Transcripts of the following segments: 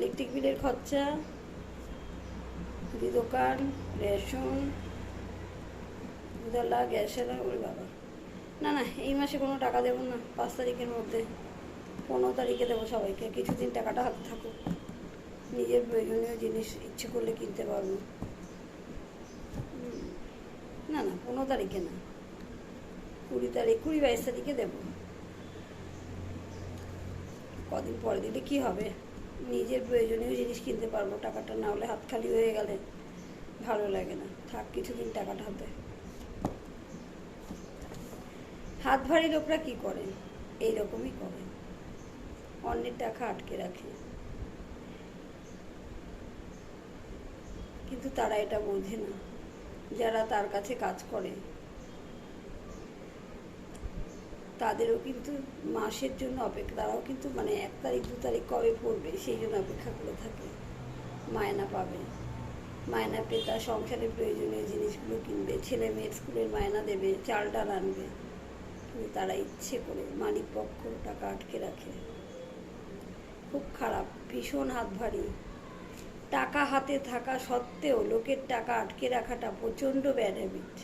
Electric বিলের খরচা, মুদি দোকান, রেশন, দুধওয়ালা, গ্যাসওয়ালা, ওরে বাবা। না না, এই মাসে কোনো টাকা দেবো না, 5 তারিখের মধ্যে। 15 তারিখে দেবো সবাইকে, কিছুদিন টাকাটা হাতে থাকুক, নিজের প্রয়োজনীয় জিনিস ইচ্ছে করলে কিনতে পারবো। না না, 15 তারিখে না, 20 তারিখ, 20-22 তারিখে দেবো। কদিন পরে দিলে কি হবে, নিজের প্রয়োজনীয় জিনিস কিনতে পারবো, টাকাটা না হলে হাত খালি হয়ে গেলে ভালো লাগে না। থাক কিছুদিন টাকাটা হাতে। হাত ভারী লোকরা কি করে, এইরকমই করে, অন্যের টাকা আটকে রাখে। কিন্তু তারা এটা বোঝে না, যারা তার কাছে কাজ করে তাদেরও কিন্তু মাসের জন্য অপেক্ষা, তারাও কিন্তু মানে 1 তারিখ 2 তারিখ কবে পড়বে সেই জন্য অপেক্ষা করে থাকে। মায়না পাবে, মায়না পেয়ে তার সংসারের প্রয়োজনীয় জিনিসগুলো কিনবে, ছেলে মেয়ের স্কুলের মায়না দেবে, চাল ডাল আনবে। কিন্তু তারা ইচ্ছে করে মালিক পক্ষ টাকা আটকে রাখে। খুব খারাপ, ভীষণ হাত ভারী। টাকা হাতে থাকা সত্ত্বেও লোকের টাকা আটকে রাখাটা প্রচণ্ড ব্যাড হ্যাবিট।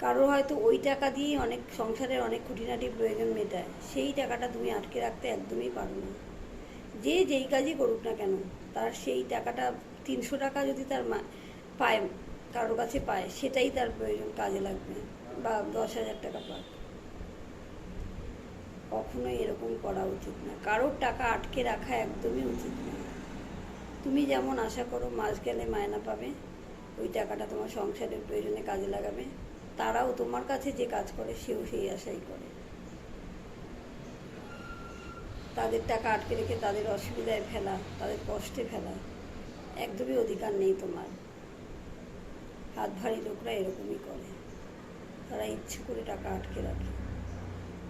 কারো হয়তো ওই টাকা দিয়েই অনেক সংসারের অনেক খুঁটিনাটি প্রয়োজন মেটায়, সেই টাকাটা তুমি আটকে রাখতে একদমই পারো না। যে যেই কাজই করুক না কেন, তার সেই টাকাটা 300 টাকা যদি তার পায়, কারোর কাছে পায়, সেটাই তার প্রয়োজন, কাজে লাগবে, বা 10,000 টাকা পায়। কখনোই এরকম করা উচিত না, কারোর টাকা আটকে রাখা একদমই উচিত না। তুমি যেমন আশা করো মাস গেলে মায়না পাবে, ওই টাকাটা তোমার সংসারের প্রয়োজনে কাজে লাগাবে, তারাও তোমার কাছে যে কাজ করে সেও সেই আশাই করে। তাদের টাকা আটকে রেখে তাদের অসুবিধায় ফেলা, তাদের কষ্টে ফেলা একদমই অধিকার নেই তোমার। হাত ভারী লোকরা এরকমই করে, তারা ইচ্ছে করে টাকা আটকে রাখে,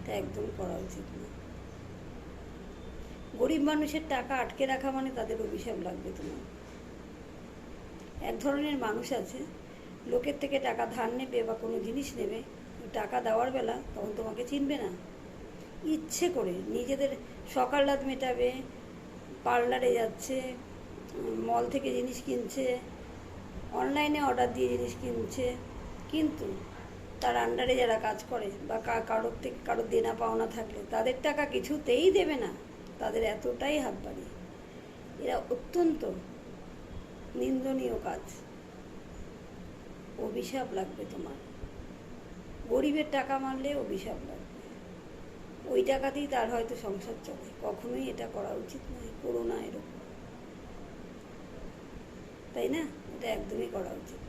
তা একদম করা উচিত না। গরিব মানুষের টাকা আটকে রাখা মানে তাদের অভিশাপ লাগবে তোমার। এক ধরনের মানুষ আছে, লোকের থেকে টাকা ধার নেবে বা কোনো জিনিস নেবে, টাকা দেওয়ার বেলা তখন তোমাকে চিনবে না, ইচ্ছে করে নিজেদের সকাল রাত মেটাবে, পার্লারে যাচ্ছে, মল থেকে জিনিস কিনছে, অনলাইনে অর্ডার দিয়ে জিনিস কিনছে, কিন্তু তার আন্ডারে যারা কাজ করে বা কারোর থেকে কারোর দেনা পাওনা থাকলে তাদের টাকা কিছুতেই দেবে না, তাদের এতটাই হাত বাড়ি। এরা অত্যন্ত নিন্দনীয় কাজ, অভিশাপ লাগবে তোমার। গরিবের টাকা মারলে অভিশাপ লাগবে, ওই টাকাতেই তার হয়তো সংসার চলে। কখনোই এটা করা উচিত নয়, করো না এরকম, তাই না? এটা একদমই করা উচিত।